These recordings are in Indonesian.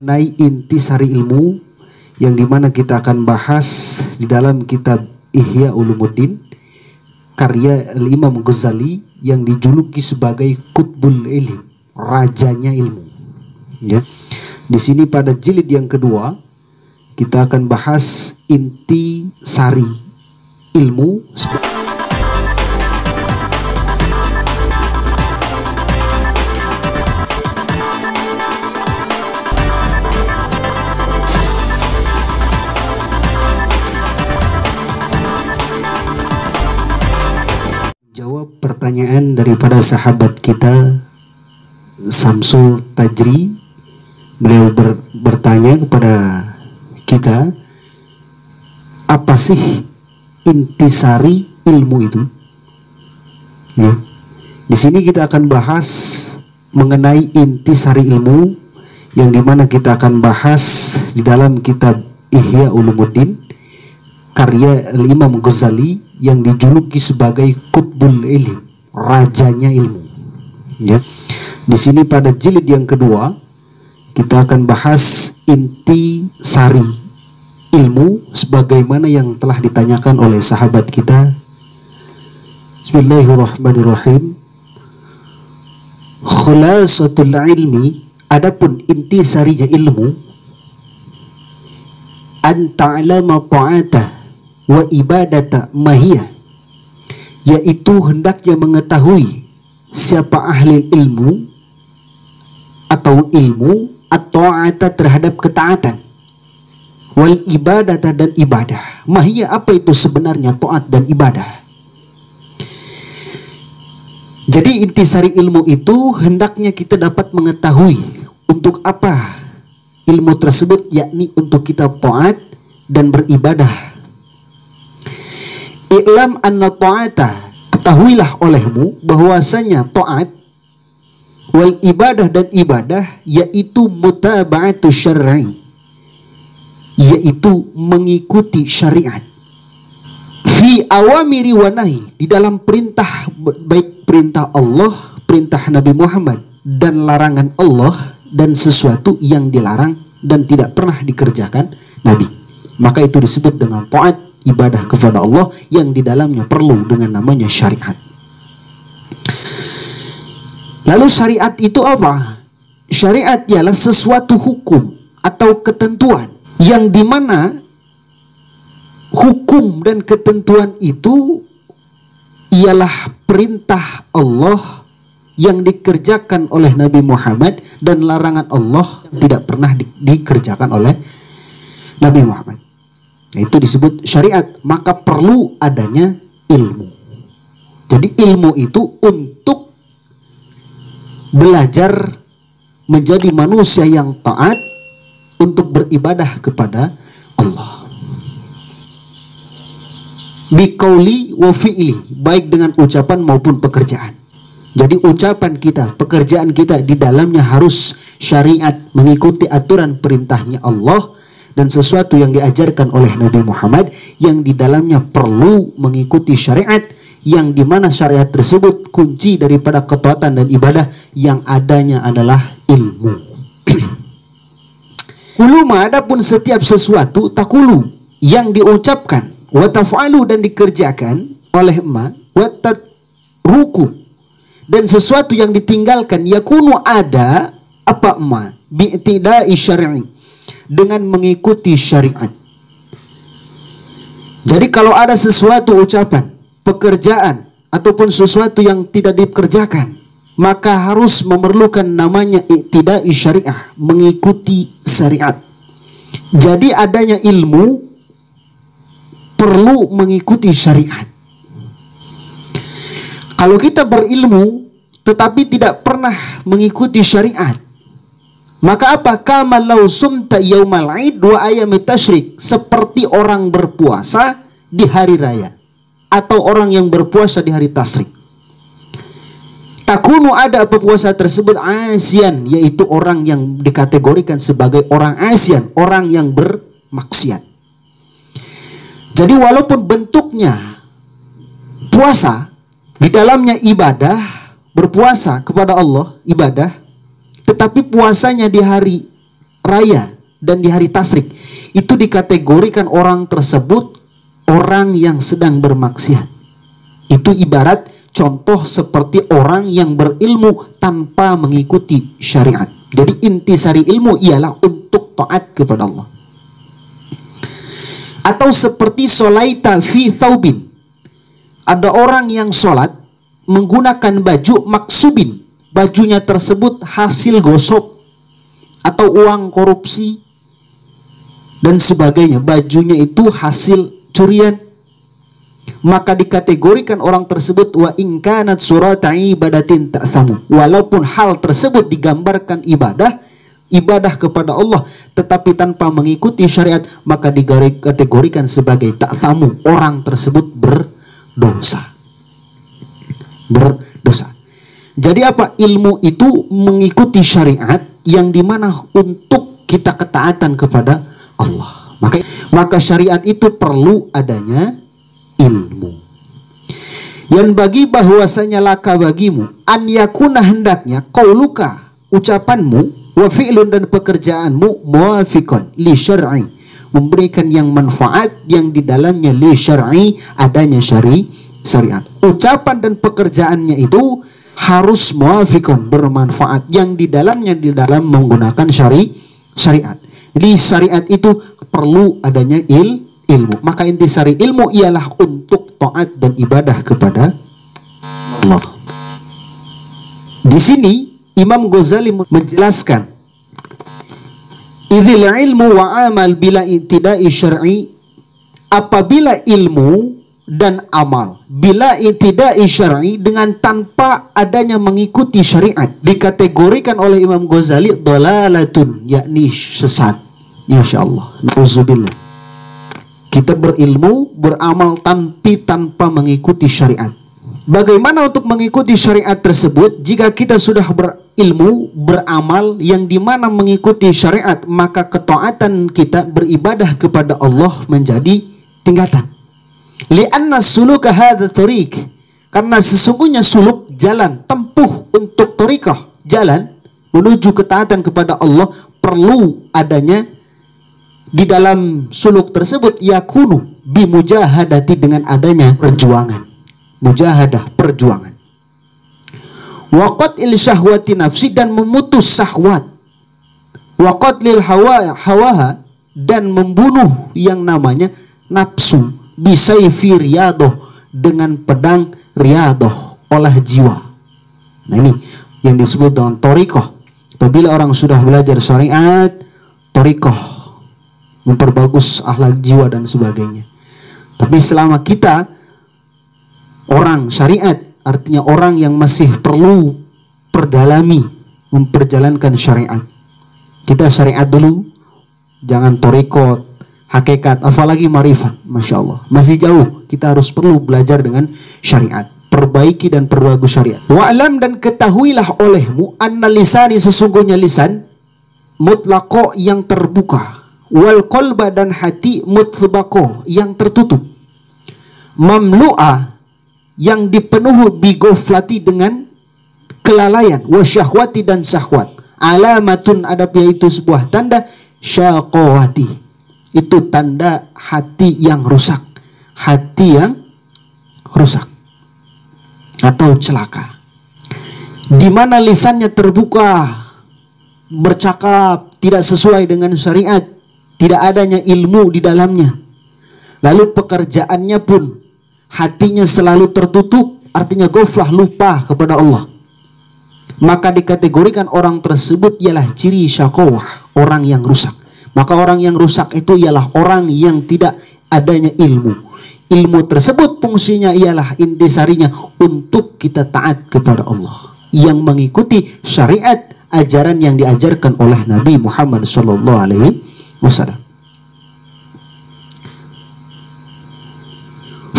Mengenai inti sari ilmu yang dimana kita akan bahas di dalam kitab Ihya Ulumuddin karya Imam Ghazali yang dijuluki sebagai Qutbul Ilm, rajanya ilmu. Ya. Di sini pada jilid yang kedua kita akan bahas inti sari ilmu. Jawab pertanyaan daripada sahabat kita Samsul Tajri. Beliau bertanya kepada kita, apa sih intisari ilmu itu? Ya. Di sini kita akan bahas mengenai intisari ilmu yang dimana kita akan bahas di dalam kitab Ihya Ulumuddin karya Imam Ghazali yang dijuluki sebagai Qutbul Ilm, rajanya ilmu. Ya. Di sini pada jilid yang kedua kita akan bahas inti sari ilmu sebagaimana yang telah ditanyakan oleh sahabat kita. Bismillahirrahmanirrahim. Khulasatul ilmi, adapun inti sarinya ilmu, an ta'lama ta'atah wa ibadata mahiyah, yaitu hendaknya mengetahui siapa ahli ilmu atau ilmu atau ta'ata terhadap ketaatan, wal ibadata dan ibadah. Mahiyah, apa itu sebenarnya taat dan ibadah? Jadi intisari ilmu itu hendaknya kita dapat mengetahui untuk apa ilmu tersebut, yakni untuk kita taat dan beribadah. I'lam anna ta'ata, ketahuilah olehmu bahwasanya taat wal ibadah dan ibadah yaitu mutaba'atu syar'i, yaitu mengikuti syariat, fi awamiri wa nahi, di dalam perintah, baik perintah Allah, perintah Nabi Muhammad, dan larangan Allah, dan sesuatu yang dilarang dan tidak pernah dikerjakan Nabi. Maka itu disebut dengan taat, ibadah kepada Allah yang di dalamnya perlu dengan namanya syariat. Lalu syariat itu apa? Syariat ialah sesuatu hukum atau ketentuan yang dimana hukum dan ketentuan itu ialah perintah Allah yang dikerjakan oleh Nabi Muhammad dan larangan Allah tidak pernah dikerjakan oleh Nabi Muhammad. Itu disebut syariat. Maka perlu adanya ilmu. Jadi ilmu itu untuk belajar menjadi manusia yang taat, untuk beribadah kepada Allah. Biqauli wa fi'li, baik dengan ucapan maupun pekerjaan. Jadi ucapan kita, pekerjaan kita di dalamnya harus syariat, mengikuti aturan perintahnya Allah dan sesuatu yang diajarkan oleh Nabi Muhammad yang di dalamnya perlu mengikuti syariat, yang dimana syariat tersebut kunci daripada ketaatan dan ibadah yang adanya adalah ilmu. Kuluma, adapun setiap sesuatu, takulu yang diucapkan, wa taf'alu dan dikerjakan oleh ma, wa tatruku dan sesuatu yang ditinggalkan, yakunu ada apa ma, bi'tida'i syar'i, dengan mengikuti syariat. Jadi kalau ada sesuatu ucapan, pekerjaan ataupun sesuatu yang tidak dikerjakan, maka harus memerlukan namanya i'tida'i syariah, mengikuti syariat. Jadi adanya ilmu perlu mengikuti syariat. Kalau kita berilmu tetapi tidak pernah mengikuti syariat, maka apa? Kama law sumta yaumal 'id wa ayyamit tasyrik, seperti orang berpuasa di hari raya atau orang yang berpuasa di hari tasyrik. Takunu ada apa puasa tersebut asian, yaitu orang yang dikategorikan sebagai orang asian, orang yang bermaksiat. Jadi walaupun bentuknya puasa, di dalamnya ibadah, berpuasa kepada Allah, ibadah, tetapi puasanya di hari raya dan di hari tasyrik, itu dikategorikan orang tersebut orang yang sedang bermaksiat. Itu ibarat contoh seperti orang yang berilmu tanpa mengikuti syariat. Jadi intisari ilmu ialah untuk taat kepada Allah. Atau seperti solaita fi thawbin, ada orang yang sholat menggunakan baju maksubin, bajunya tersebut hasil gosok atau uang korupsi dan sebagainya, bajunya itu hasil curian, maka dikategorikan orang tersebut wa in kanat surata ibadatin ta'thamu, walaupun hal tersebut digambarkan ibadah kepada Allah tetapi tanpa mengikuti syariat, maka dikategorikan sebagai ta'thamu, orang tersebut berdosa. Jadi apa? Ilmu itu mengikuti syariat yang dimana untuk kita ketaatan kepada Allah. Maka syariat itu perlu adanya ilmu. Yang bagi bahwasanya laka bagimu an yakuna, hendaknya qauluka, ucapanmu, wa fi'lun, dan pekerjaanmu, muwafiqan li syar'i, memberikan yang manfaat yang di dalamnya li syar'i, adanya syariat. Ucapan dan pekerjaannya itu harus muwafiqan, bermanfaat, yang di dalam menggunakan syariat. Jadi syariat itu perlu adanya ilmu. Maka intisari ilmu ialah untuk taat dan ibadah kepada Allah. Di sini Imam Ghazali menjelaskan, idzil ilmu wa amal bila ittida'i syar'i, apabila ilmu dan amal bila ittida'i syar'i, dengan tanpa adanya mengikuti syariat, dikategorikan oleh Imam Ghazali dalalatun, yakni sesat. Masya Allah, na'udzubillah. Kita berilmu, beramal tanpa mengikuti syariat. Bagaimana untuk mengikuti syariat tersebut? Jika kita sudah berilmu, beramal yang dimana mengikuti syariat, maka ketaatan kita beribadah kepada Allah menjadi tingkatan. Li'anna suluka hadha tariq, karena sesungguhnya suluk, jalan, tempuh untuk tariqah, jalan menuju ketaatan kepada Allah, perlu adanya di dalam suluk tersebut yakunu bimujahadati, dengan adanya perjuangan, mujahadah, perjuangan. Waqat il syahwati nafsi, dan memutus syahwat. Waqat lil hawaha, dan membunuh yang namanya nafsu. Bisayfi riyadoh, dengan pedang riyadoh, olah jiwa. Nah ini yang disebut dengan thariqah. Apabila orang sudah belajar syariat, thariqah, memperbagus akhlak jiwa dan sebagainya. Tapi selama kita orang syariat, artinya orang yang masih perlu perdalami memperjalankan syariat. Kita syariat dulu, jangan thariqah, hakikat, apalagi marifat. Masya Allah, masih jauh. Kita harus perlu belajar dengan syariat, perbaiki dan perbagus syariat. Wa'lam, dan ketahuilah olehmu, anna lisani, sesungguhnya lisan, mutlaqo, yang terbuka, wal qalba, dan hati, mutlaqo, yang tertutup, mamlu'a, yang dipenuhi, bigoflati, dengan kelalaian, wasyahwati, dan syahwat, alamatun, adab, yaitu sebuah tanda, syaqawati, itu tanda hati yang rusak, hati yang rusak atau celaka. Di mana lisannya terbuka, bercakap tidak sesuai dengan syariat, tidak adanya ilmu di dalamnya, lalu pekerjaannya pun hatinya selalu tertutup, artinya ghaflah, lupa kepada Allah, maka dikategorikan orang tersebut ialah ciri syaqawah, orang yang rusak. Maka orang yang rusak itu ialah orang yang tidak adanya ilmu. Ilmu tersebut fungsinya ialah intisarinya untuk kita taat kepada Allah, yang mengikuti syariat, ajaran yang diajarkan oleh Nabi Muhammad SAW.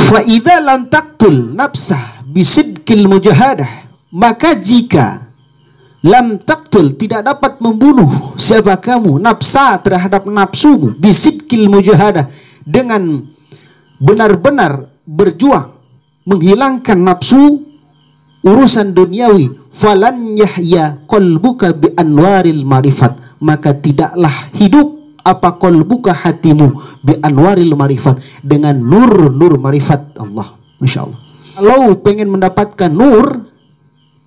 Fa idza lam taqtul nafsah bisidqil mujahadah, maka jika lam taqtul, tidak dapat membunuh siapa kamu, nafsa, terhadap nafsumu, bisidqil mujahadah, dengan benar-benar berjuang menghilangkan nafsu, urusan duniawi, falan yahya qalbuka bi anwaril marifat, maka tidaklah hidup apa qalbuka hatimu bi anwaril marifat, dengan nur-nur marifat Allah. Masya Allah. Kalau pengen mendapatkan nur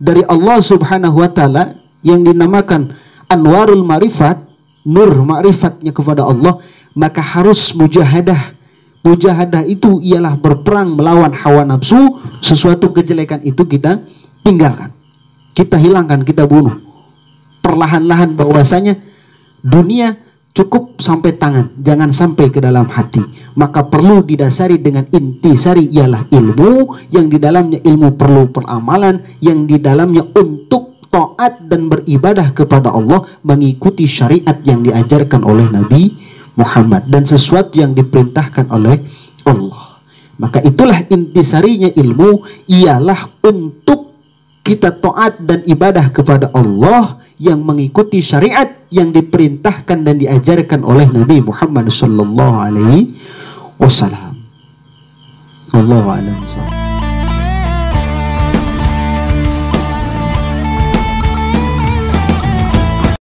dari Allah subhanahu wa ta'ala yang dinamakan anwarul marifat, nur ma'rifatnya kepada Allah, maka harus mujahadah. Mujahadah itu ialah berperang melawan hawa nafsu. Sesuatu kejelekan itu kita tinggalkan, kita hilangkan, kita bunuh perlahan-lahan. Bahwasanya dunia cukup sampai tangan, jangan sampai ke dalam hati. Maka perlu didasari dengan intisari, ialah ilmu, yang di dalamnya ilmu perlu peramalan, yang di dalamnya untuk taat dan beribadah kepada Allah, mengikuti syariat yang diajarkan oleh Nabi Muhammad dan sesuatu yang diperintahkan oleh Allah. Maka itulah intisarinya ilmu, ialah untuk kita taat dan ibadah kepada Allah yang mengikuti syariat yang diperintahkan dan diajarkan oleh Nabi Muhammad sallallahu alaihi wasallam. Allahu a'lam.